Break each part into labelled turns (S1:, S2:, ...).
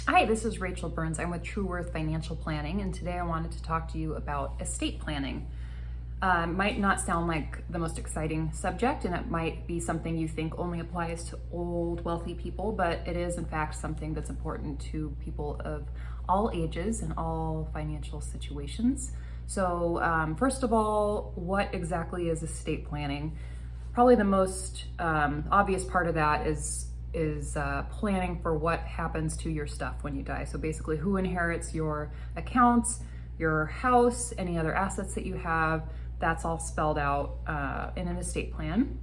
S1: Hi, this is Rachel Burns. I'm with True Worth Financial Planning, and today I wanted to talk to you about estate planning. Might not sound like the most exciting subject, and it might be something you think only applies to old, wealthy people, but it is in fact something that's important to people of all ages and all financial situations. So first of all, what exactly is estate planning? Probably the most obvious part of that is planning for what happens to your stuff when you die. So basically, who inherits your accounts, your house, any other assets that you have. That's all spelled out in an estate plan.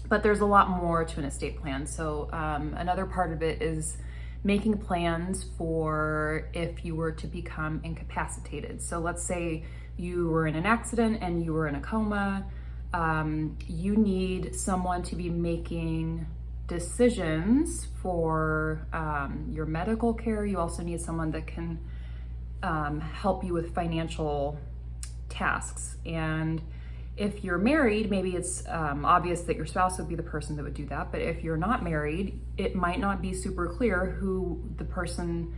S1: But there's a lot more to an estate plan. So another part of it is making plans for if you were to become incapacitated. So let's say you were in an accident and you were in a coma. You need someone to be making decisions for your medical care. You also need someone that can help you with financial tasks. And if you're married, maybe it's obvious that your spouse would be the person that would do that. But if you're not married, it might not be super clear who the person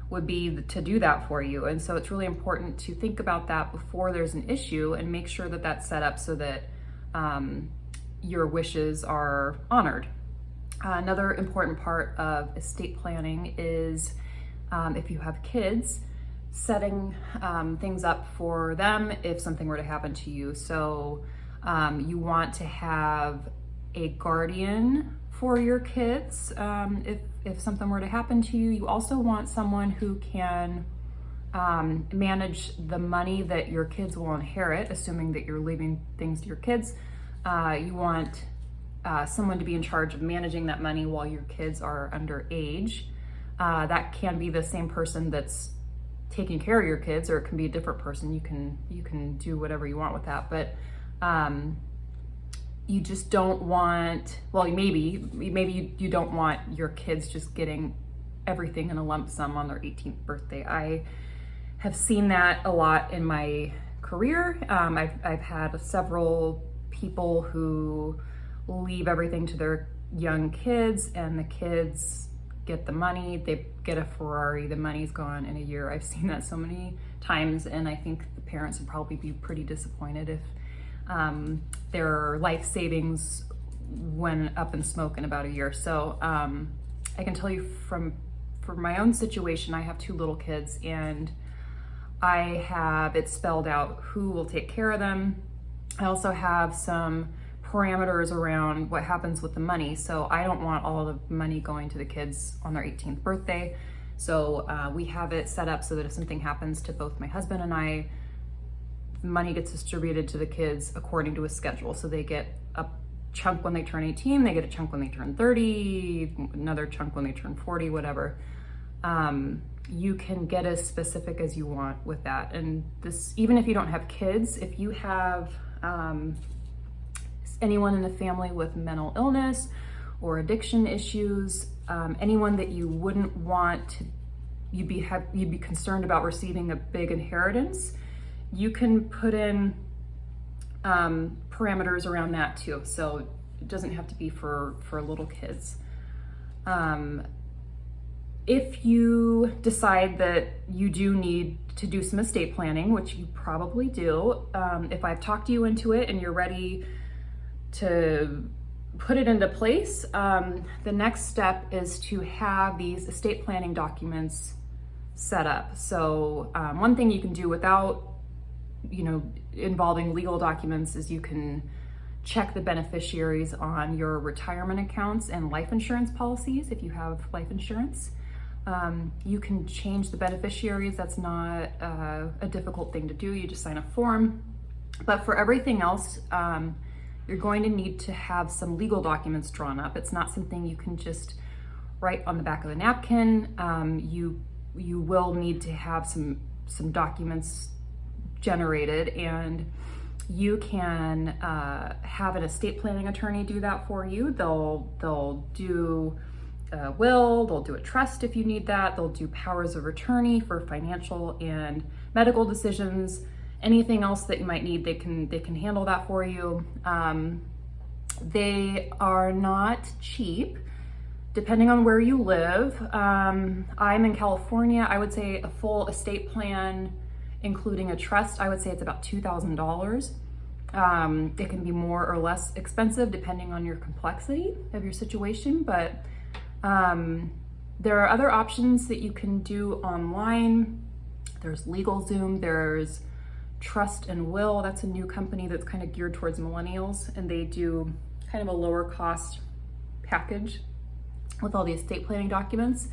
S1: would be to do that for you. And so it's really important to think about that before there's an issue and make sure that that's set up so that your wishes are honored. Another important part of estate planning is if you have kids, setting things up for them if something were to happen to you. So you want to have a guardian for your kids if something were to happen to you. You also want someone who can manage the money that your kids will inherit, assuming that you're leaving things to your kids. You want someone to be in charge of managing that money while your kids are underage. That can be the same person that's taking care of your kids, or it can be a different person. You can do whatever you want with that, but you just don't want, well, maybe you don't want your kids just getting everything in a lump sum on their 18th birthday. I have seen that a lot in my career. I've had several people who leave everything to their young kids, and the kids get the money. They get a Ferrari, the money's gone in a year. I've seen that so many times, and I think the parents would probably be pretty disappointed if their life savings went up in smoke in about a year. So I can tell you from my own situation, I have 2 little kids, and I have it spelled out who will take care of them. I also have some parameters around what happens with the money. So I don't want all of the money going to the kids on their 18th birthday. So we have it set up so that if something happens to both my husband and I, the money gets distributed to the kids according to a schedule. So they get a chunk when they turn 18, they get a chunk when they turn 30, another chunk when they turn 40, whatever. You can get as specific as you want with that. And this, even if you don't have kids, if you have anyone in the family with mental illness or addiction issues, anyone that you wouldn't want you'd be concerned about receiving a big inheritance, you can put in parameters around that too. So it doesn't have to be for little kids. If you decide that you do need to do some estate planning, which you probably do, if I've talked you into it and you're ready to put it into place, the next step is to have these estate planning documents set up. So one thing you can do without, involving legal documents is you can check the beneficiaries on your retirement accounts and life insurance policies if you have life insurance. You can change the beneficiaries. That's not a difficult thing to do. You just sign a form. But for everything else, you're going to need to have some legal documents drawn up. It's not something you can just write on the back of the napkin. You will need to have some documents generated, and you can have an estate planning attorney do that for you. They'll do a will, they'll do a trust if you need that, they'll do powers of attorney for financial and medical decisions. Anything else that you might need, they can handle that for you. They are not cheap. depending on where you live. I'm in California. I would say a full estate plan, including a trust, I would say it's about $2,000. It can be more or less expensive depending on your complexity of your situation, but there are other options that you can do online. There's LegalZoom, there's Trust and Will. That's a new company that's kind of geared towards millennials, and they do kind of a lower cost package with all the estate planning documents.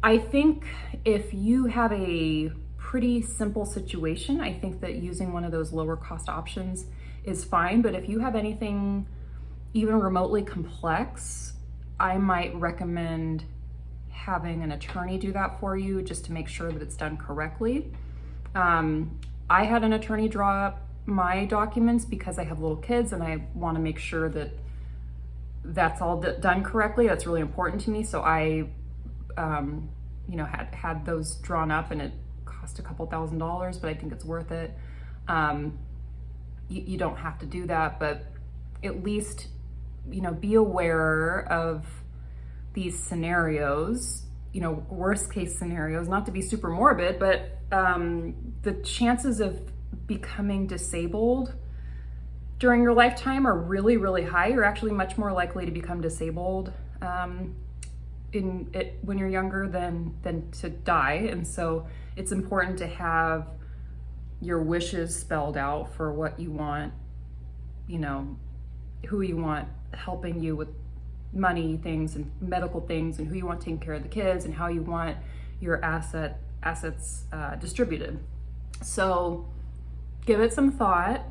S1: I think if you have a pretty simple situation, I think that using one of those lower cost options is fine. But if you have anything even remotely complex, I might recommend having an attorney do that for you just to make sure that it's done correctly. I had an attorney draw up my documents because I have little kids and I want to make sure that that's all done correctly. That's really important to me. So I, had those drawn up, and it cost a couple $1,000s, but I think it's worth it. You don't have to do that, but at least, be aware of these scenarios, worst case scenarios, not to be super morbid, but the chances of becoming disabled during your lifetime are really, really high. You're actually much more likely to become disabled when you're younger than to die. And so it's important to have your wishes spelled out for what you want, who you want helping you with money things and medical things, and who you want taking care of the kids, and how you want your assets distributed. So give it some thought.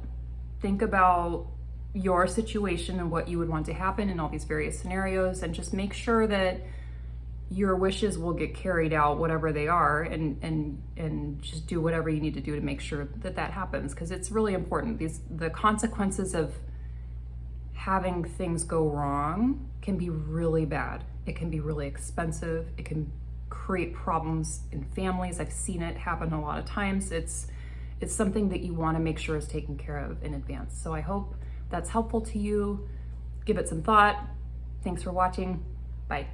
S1: Think about your situation and what you would want to happen in all these various scenarios, and just make sure that your wishes will get carried out, whatever they are, and just do whatever you need to do to make sure that that happens, because it's really important. The consequences of having things go wrong can be really bad. It can be really expensive. It can create problems in families. I've seen it happen a lot of times. It's something that you want to make sure is taken care of in advance. So I hope that's helpful to you. Give it some thought. Thanks for watching. Bye.